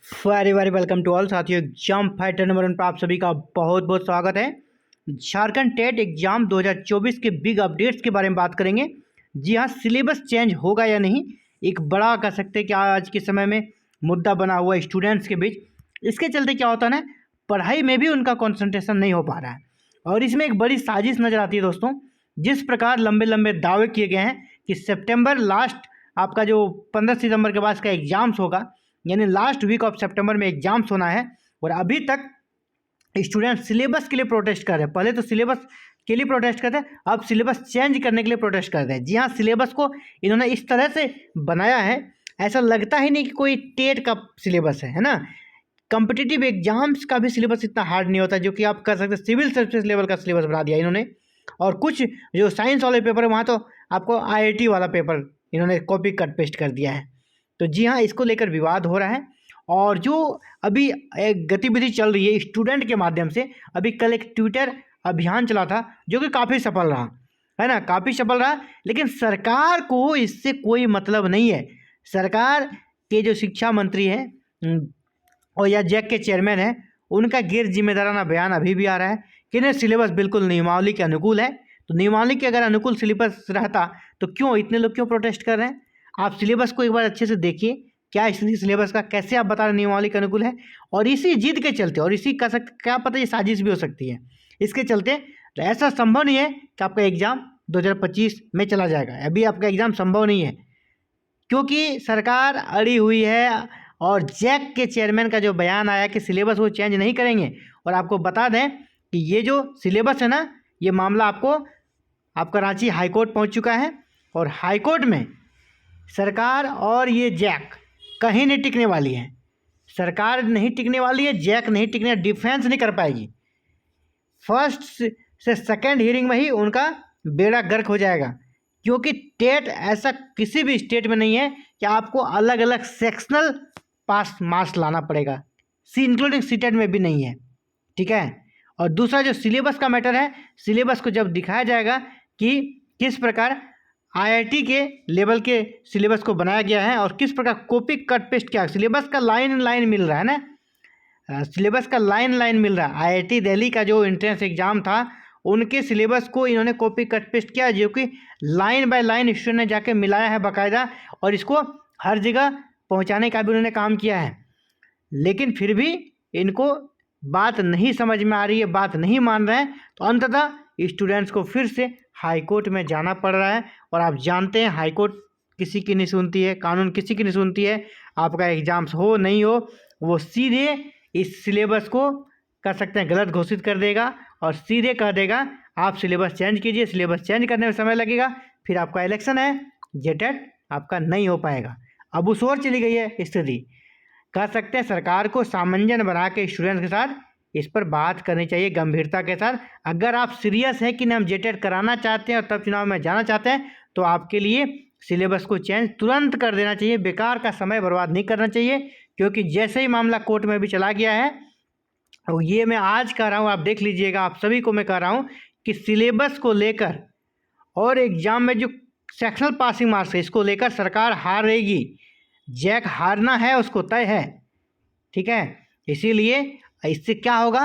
Very very welcome to all साथियों। Exam fighter number 1 पर आप सभी का बहुत बहुत स्वागत है। झारखंड टेट एग्जाम 2024 के बिग अपडेट्स के बारे में बात करेंगे। जी हाँ, सिलेबस चेंज होगा या नहीं, एक बड़ा कह सकते हैं कि आज के समय में मुद्दा बना हुआ है स्टूडेंट्स के बीच। इसके चलते क्या होता है ना, पढ़ाई में भी उनका कॉन्सेंट्रेशन नहीं हो पा रहा है और इसमें एक बड़ी साजिश नज़र आती है दोस्तों। जिस प्रकार लंबे लंबे दावे किए गए हैं कि सितंबर लास्ट आपका जो 15 सितंबर के बाद का एग्जाम्स होगा, यानी लास्ट वीक ऑफ सितंबर में एग्जाम्स होना है, और अभी तक स्टूडेंट सिलेबस के लिए प्रोटेस्ट कर रहे हैं। पहले तो सिलेबस के लिए प्रोटेस्ट करते हैं, अब सिलेबस चेंज करने के लिए प्रोटेस्ट करते हैं। जी हाँ, सिलेबस को इन्होंने इस तरह से बनाया है, ऐसा लगता ही नहीं कि कोई टेट का सिलेबस है ना। कॉम्पिटिटिव एग्जाम्स का भी सिलेबस इतना हार्ड नहीं होता जो कि आप कर सकते हैं। सिविल सर्विसेज लेवल का सिलेबस बना दिया इन्होंने, और कुछ जो साइंस वाले पेपर है वहाँ तो आपको IIT वाला पेपर इन्होंने कॉपी कट पेस्ट कर दिया है। तो जी हाँ, इसको लेकर विवाद हो रहा है। और जो अभी एक गतिविधि चल रही है स्टूडेंट के माध्यम से, अभी कल एक ट्विटर अभियान चला था जो कि काफ़ी सफल रहा है ना, काफ़ी सफल रहा। लेकिन सरकार को इससे कोई मतलब नहीं है। सरकार के जो शिक्षा मंत्री हैं और या जैक के चेयरमैन हैं, उनका गैर जिम्मेदाराना बयान अभी भी आ रहा है कि नहीं, सिलेबस बिल्कुल नियमावली के अनुकूल है। तो नियमावली के अगर अनुकूल सिलेबस रहता तो क्यों इतने लोग क्यों प्रोटेस्ट कर रहे हैं? आप सिलेबस को एक बार अच्छे से देखिए, क्या स्थिति सिलेबस का, कैसे आप बता रहे नियमावली के अनुकूल है। और इसी जिद के चलते, और इसी का क्या पता ये साजिश भी हो सकती है, इसके चलते तो ऐसा संभव नहीं है कि आपका एग्ज़ाम 2025 में चला जाएगा। अभी आपका एग्ज़ाम संभव नहीं है क्योंकि सरकार अड़ी हुई है। और जैक के चेयरमैन का जो बयान आया कि सिलेबस वो चेंज नहीं करेंगे। और आपको बता दें कि ये जो सिलेबस है ना, ये मामला आपका रांची हाईकोर्ट पहुंच चुका है, और हाईकोर्ट में सरकार और ये जैक कहीं नहीं टिकने वाली है। सरकार नहीं टिकने वाली है, जैक नहीं टिकने, डिफेंस नहीं कर पाएगी। फर्स्ट से सेकंड हियरिंग में ही उनका बेड़ा गर्क हो जाएगा, क्योंकि टेट ऐसा किसी भी स्टेट में नहीं है कि आपको अलग अलग सेक्शनल पास मार्क्स लाना पड़ेगा, इंक्लूडिंग सीटेट में भी नहीं है, ठीक है। और दूसरा जो सिलेबस का मैटर है, सिलेबस को जब दिखाया जाएगा कि किस प्रकार IIT के लेवल के सिलेबस को बनाया गया है और किस प्रकार कॉपी कट पेस्ट किया, सिलेबस का लाइन लाइन मिल रहा है ना, सिलेबस का लाइन लाइन मिल रहा है। IIT दिल्ली का जो एंट्रेंस एग्जाम था, उनके सिलेबस को इन्होंने कॉपी कट पेस्ट किया, जो कि लाइन बाय लाइन स्टूडेंट ने जाके मिलाया है बाकायदा, और इसको हर जगह पहुंचाने का भी उन्होंने काम किया है। लेकिन फिर भी इनको बात नहीं समझ में आ रही है, बात नहीं मान रहे हैं, तो अंततः स्टूडेंट्स को फिर से हाई कोर्ट में जाना पड़ रहा है। और आप जानते हैं हाई कोर्ट किसी की नहीं सुनती है, कानून किसी की नहीं सुनती है। आपका एग्जाम्स हो नहीं हो, वो सीधे इस सिलेबस को कर सकते हैं गलत घोषित कर देगा और सीधे कह देगा आप सिलेबस चेंज कीजिए। सिलेबस चेंज करने में समय लगेगा, फिर आपका इलेक्शन है, जेटेट आपका नहीं हो पाएगा। अब उस ओर चली गई है स्थिति। कह सकते हैं सरकार को सामंजस्य बना के स्टूडेंट्स के साथ इस पर बात करनी चाहिए गंभीरता के साथ। अगर आप सीरियस हैं कि हम जेटेट कराना चाहते हैं और तब चुनाव में जाना चाहते हैं, तो आपके लिए सिलेबस को चेंज तुरंत कर देना चाहिए, बेकार का समय बर्बाद नहीं करना चाहिए। क्योंकि जैसे ही मामला कोर्ट में भी चला गया है, और ये मैं आज कह रहा हूँ, आप देख लीजिएगा, आप सभी को मैं कह रहा हूँ कि सिलेबस को लेकर और एग्जाम में जो सेक्शनल पासिंग मार्क्स है, इसको लेकर सरकार हारेगी। जैक हारना है, उसको तय है, ठीक है। इसीलिए इससे क्या होगा,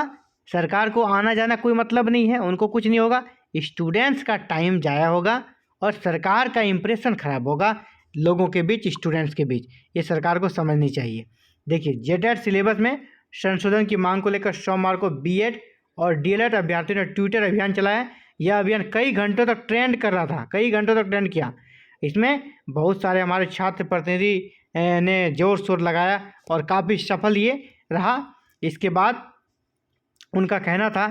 सरकार को आना जाना कोई मतलब नहीं है, उनको कुछ नहीं होगा, स्टूडेंट्स का टाइम जाया होगा और सरकार का इंप्रेशन खराब होगा लोगों के बीच, स्टूडेंट्स के बीच। ये सरकार को समझनी चाहिए। देखिए, जेटेट सिलेबस में संशोधन की मांग को लेकर सोमवार को BEd और DLED अभ्यर्थियों ने ट्विटर अभियान चलाया। यह अभियान कई घंटों तक ट्रेंड कर रहा था, कई घंटों तक ट्रेंड किया। इसमें बहुत सारे हमारे छात्र प्रतिनिधि ने जोर शोर लगाया और काफ़ी सफल ये रहा। इसके बाद उनका कहना था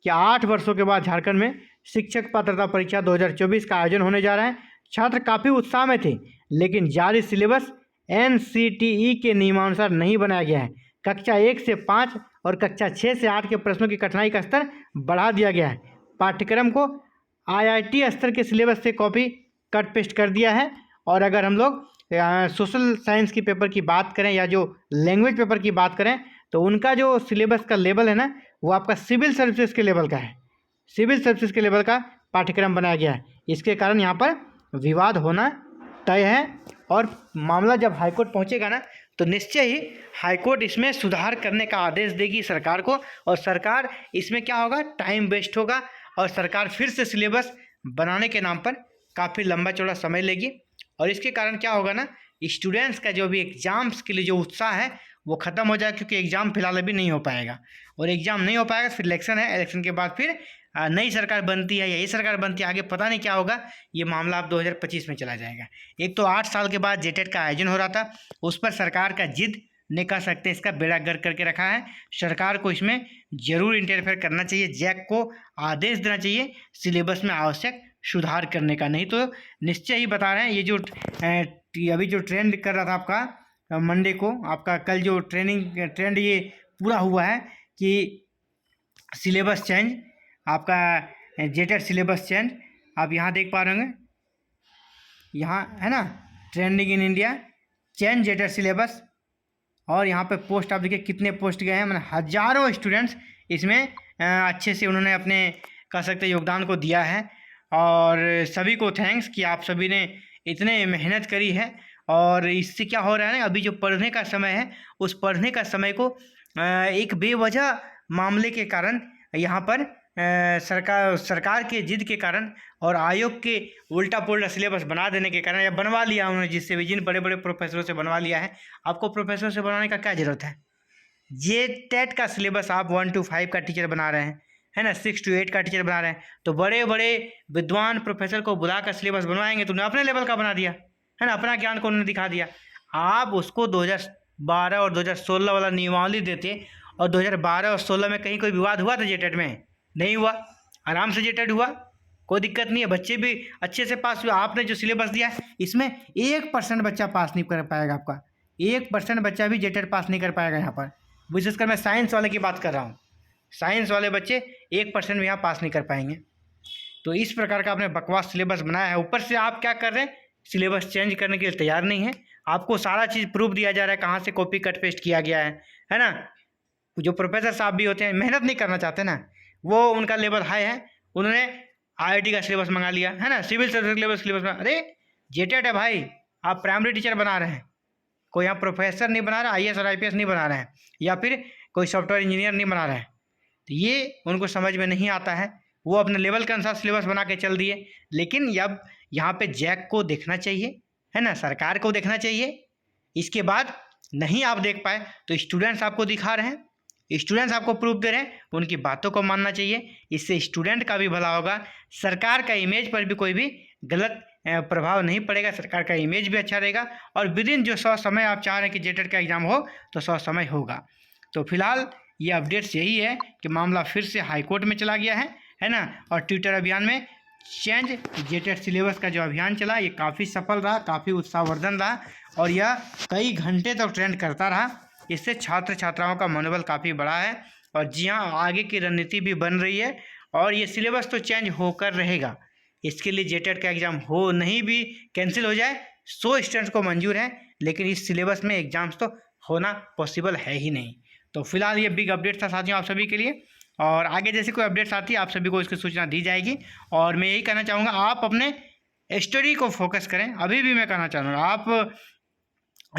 कि 8 वर्षों के बाद झारखंड में शिक्षक पात्रता परीक्षा 2024 का आयोजन होने जा रहा है। छात्र काफ़ी उत्साह में थे, लेकिन जारी सिलेबस NCTE के नियमानुसार नहीं बनाया गया है। कक्षा 1 से 5 और कक्षा 6 से 8 के प्रश्नों की कठिनाई का स्तर बढ़ा दिया गया है। पाठ्यक्रम को IIT स्तर के सिलेबस से कॉपी कट पेस्ट कर दिया है। और अगर हम लोग सोशल साइंस की पेपर की बात करें या जो लैंग्वेज पेपर की बात करें, तो उनका जो सिलेबस का लेवल है ना, वो आपका सिविल सर्विसेज के लेवल का है। सिविल सर्विसेज के लेवल का पाठ्यक्रम बनाया गया है। इसके कारण यहाँ पर विवाद होना तय है। और मामला जब हाईकोर्ट पहुँचेगा ना, तो निश्चय ही हाईकोर्ट इसमें सुधार करने का आदेश देगी सरकार को, और सरकार इसमें क्या होगा, टाइम वेस्ट होगा और सरकार फिर से सिलेबस बनाने के नाम पर काफ़ी लंबा चौड़ा समय लेगी। और इसके कारण क्या होगा ना, स्टूडेंट्स का जो भी एग्ज़ाम्स के लिए जो उत्साह है वो ख़त्म हो जाएगा, क्योंकि एग्ज़ाम फिलहाल अभी नहीं हो पाएगा, और एग्ज़ाम नहीं हो पाएगा फिर इलेक्शन है, इलेक्शन के बाद फिर नई सरकार बनती है या ये सरकार बनती है, आगे पता नहीं क्या होगा, ये मामला अब 2025 में चला जाएगा। एक तो 8 साल के बाद जेटेट का आयोजन हो रहा था, उस पर सरकार का जिद नहीं कह सकते, इसका बेड़ा गर्क करके रखा है। सरकार को इसमें ज़रूर इंटरफेयर करना चाहिए, जैक को आदेश देना चाहिए सिलेबस में आवश्यक सुधार करने का, नहीं तो निश्चय ही बता रहे हैं ये जो अभी जो ट्रेंड कर रहा था आपका मंडे को, आपका कल जो ट्रेंड ये पूरा हुआ है कि सिलेबस चेंज, आपका जेटेट सिलेबस चेंज, आप यहाँ देख पा रहे होंगे, यहाँ है ना, trending in India change JTET syllabus, और यहाँ पे पोस्ट आप देखिए कितने पोस्ट गए हैं, मतलब हज़ारों स्टूडेंट्स इसमें अच्छे से उन्होंने अपने कह सकते योगदान को दिया है, और सभी को थैंक्स कि आप सभी ने इतने मेहनत करी है। और इससे क्या हो रहा है ना, अभी जो पढ़ने का समय है उस पढ़ने का समय को एक बेवजह मामले के कारण यहाँ पर सरकार के जिद के कारण और आयोग के उल्टा पुल्टा सिलेबस बना देने के कारण, या बनवा लिया उन्होंने जिससे भी, जिन बड़े बड़े प्रोफेसरों से बनवा लिया है। आपको प्रोफेसर से बनाने का क्या ज़रूरत है, जे टेट का सिलेबस आप 1 to 5 का टीचर बना रहे हैं, है ना, 6 to 8 का टीचर बना रहे हैं, तो बड़े बड़े विद्वान प्रोफेसर को बुला कर सिलेबस बनवाएंगे तो उन्होंने अपने लेवल का बना दिया, है ना, अपना ज्ञान को उन्होंने दिखा दिया। आप उसको 2012 और 2016 वाला नियमावली देते, और 2012 और 16 में कहीं कोई विवाद हुआ था जेटेट में? नहीं हुआ, आराम से जेटेट हुआ, कोई दिक्कत नहीं है, बच्चे भी अच्छे से पास हुए। आपने जो सिलेबस दिया है इसमें 1% बच्चा पास नहीं कर पाएगा, आपका 1% बच्चा भी जेटेट पास नहीं कर पाएगा। यहाँ पर विशेषकर मैं साइंस वाले की बात कर रहा हूँ, साइंस वाले बच्चे 1% भी यहाँ पास नहीं कर पाएंगे। तो इस प्रकार का आपने बकवास सिलेबस बनाया है, ऊपर से आप क्या कर रहे हैं, सिलेबस चेंज करने के लिए तैयार नहीं है। आपको सारा चीज़ प्रूफ दिया जा रहा है, कहाँ से कॉपी कट पेस्ट किया गया है ना। जो प्रोफेसर साहब भी होते हैं मेहनत नहीं करना चाहते ना, वो उनका लेवल हाई है, उन्होंने IIT का सिलेबस मंगा लिया, है ना, सिविल सर्विस सिलेबस में। अरे जेटेट है भाई, आप प्राइमरी टीचर बना रहे हैं, कोई यहाँ प्रोफेसर नहीं बना रहा, IAS और IPS नहीं बना रहे हैं, या फिर कोई सॉफ्टवेयर इंजीनियर नहीं बना रहे हैं। तो ये उनको समझ में नहीं आता है, वो अपने लेवल के अनुसार सिलेबस बना के चल दिए। लेकिन अब यहाँ पे जैक को देखना चाहिए, है ना, सरकार को देखना चाहिए। इसके बाद नहीं आप देख पाए तो स्टूडेंट्स आपको दिखा रहे हैं, स्टूडेंट्स आपको प्रूफ दे रहे हैं, उनकी बातों को मानना चाहिए। इससे स्टूडेंट का भी भला होगा, सरकार का इमेज पर भी कोई भी गलत प्रभाव नहीं पड़ेगा, सरकार का इमेज भी अच्छा रहेगा, और विदिन जो 100 समय आप चाह रहे हैं कि जेटेट का एग्ज़ाम हो तो 100 समय होगा। तो फिलहाल ये अपडेट्स यही है कि मामला फिर से हाईकोर्ट में चला गया है ना। और ट्विटर अभियान में चेंज जेटेट सिलेबस का जो अभियान चला ये काफ़ी सफल रहा, काफ़ी उत्साहवर्धन रहा, और यह कई घंटे तक ट्रेंड करता रहा। इससे छात्र छात्राओं का मनोबल काफ़ी बढ़ा है, और जी हाँ, आगे की रणनीति भी बन रही है। और ये सिलेबस तो चेंज होकर रहेगा, इसके लिए जेटेट का एग्ज़ाम हो नहीं भी कैंसिल हो जाए 100 स्टूडेंट्स को मंजूर है, लेकिन इस सिलेबस में एग्ज़ाम्स तो होना पॉसिबल है ही नहीं। तो फिलहाल ये बिग अपडेट था साथियों आप सभी के लिए, और आगे जैसे कोई अपडेट्स आती है आप सभी को इसकी सूचना दी जाएगी। और मैं यही कहना चाहूँगा, आप अपने स्टडी को फोकस करें। अभी भी मैं कहना चाहूँगा, आप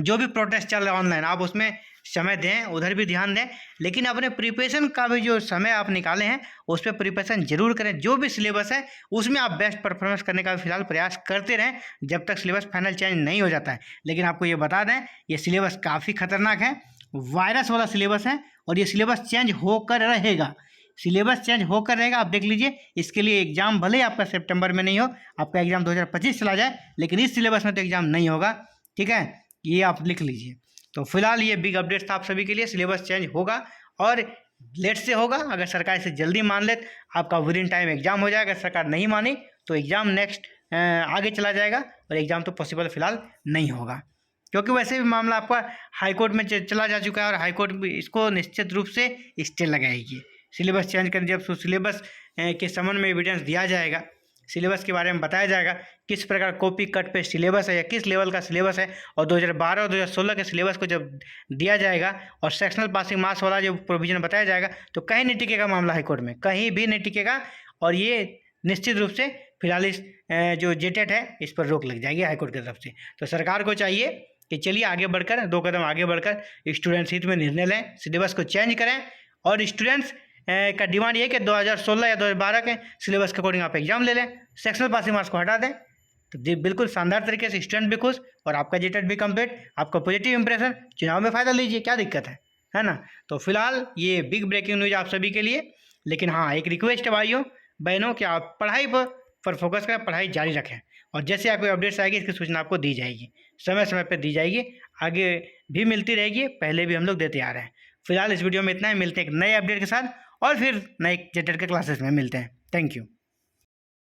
जो भी प्रोटेस्ट चल रहा है ऑनलाइन, आप उसमें समय दें, उधर भी ध्यान दें, लेकिन अपने प्रिपरेशन का भी जो समय आप निकाले हैं उस पर प्रिपरेशन जरूर करें। जो भी सिलेबस है उसमें आप बेस्ट परफॉर्मेंस करने का फिलहाल प्रयास करते रहें जब तक सिलेबस फाइनल चेंज नहीं हो जाता है। लेकिन आपको ये बता दें, ये सिलेबस काफ़ी खतरनाक है, वायरस वाला सिलेबस है, और ये सिलेबस चेंज होकर रहेगा, सिलेबस चेंज होकर रहेगा। आप देख लीजिए, इसके लिए एग्ज़ाम भले आपका सितंबर में नहीं हो, आपका एग्ज़ाम 2025 चला जाए, लेकिन इस सिलेबस में तो एग्ज़ाम नहीं होगा। ठीक है, ये आप लिख लीजिए। तो फिलहाल ये बिग अपडेट था आप सभी के लिए, सिलेबस चेंज होगा और लेट से होगा। अगर सरकार इसे जल्दी मान ले आपका विदिन टाइम एग्ज़ाम हो जाएगा, अगर सरकार नहीं मानी तो एग्ज़ाम नेक्स्ट आगे चला जाएगा, और एग्ज़ाम तो पॉसिबल फिलहाल नहीं होगा, क्योंकि वैसे भी मामला आपका हाईकोर्ट में चला जा चुका है, और हाईकोर्ट भी इसको निश्चित रूप से स्टे लगाएगी। सिलेबस चेंज कर, जब सिलेबस के संबंध में एविडेंस दिया जाएगा, सिलेबस के बारे में बताया जाएगा, किस प्रकार कॉपी कट पे सिलेबस है या किस लेवल का सिलेबस है, और 2012 और 2016 के सिलेबस को जब दिया जाएगा और सेक्शनल पासिंग मार्क्स वाला जो प्रोविजन बताया जाएगा, तो कहीं नहीं टिकेगा मामला हाईकोर्ट में, कहीं भी नहीं टिकेगा। और ये निश्चित रूप से फिलहाल इस जो जेटेट है इस पर रोक लग जाएगी हाईकोर्ट की तरफ से। तो सरकार को चाहिए कि चलिए आगे बढ़कर 2 कदम आगे बढ़कर स्टूडेंट्स हित में निर्णय लें, सिलेबस को चेंज करें और स्टूडेंट्स का डिमांड ये है कि 2016 या 2012 के सिलेबस के अकॉर्डिंग आप एग्जाम ले लें, सेक्शनल पासिंग मार्क्स को हटा दें। तो जी बिल्कुल शानदार तरीके से स्टूडेंट भी खुश और आपका जेटेट भी कंप्लीट, आपका पॉजिटिव इंप्रेशन, चुनाव में फ़ायदा लीजिए, क्या दिक्कत है ना। तो फिलहाल ये बिग ब्रेकिंग न्यूज़ आप सभी के लिए। लेकिन हाँ, एक रिक्वेस्ट है भाइयों बहनों कि आप पढ़ाई पर फोकस करें, पढ़ाई जारी रखें और जैसे आपको अपडेट्स आएगी इसकी सूचना आपको दी जाएगी, समय समय पर दी जाएगी, आगे भी मिलती रहेगी, पहले भी हम लोग देते आ रहे हैं। फिलहाल इस वीडियो में इतना ही, मिलते हैं एक नए अपडेट के साथ और फिर नए जेटेट के क्लासेस में मिलते हैं। Thank you.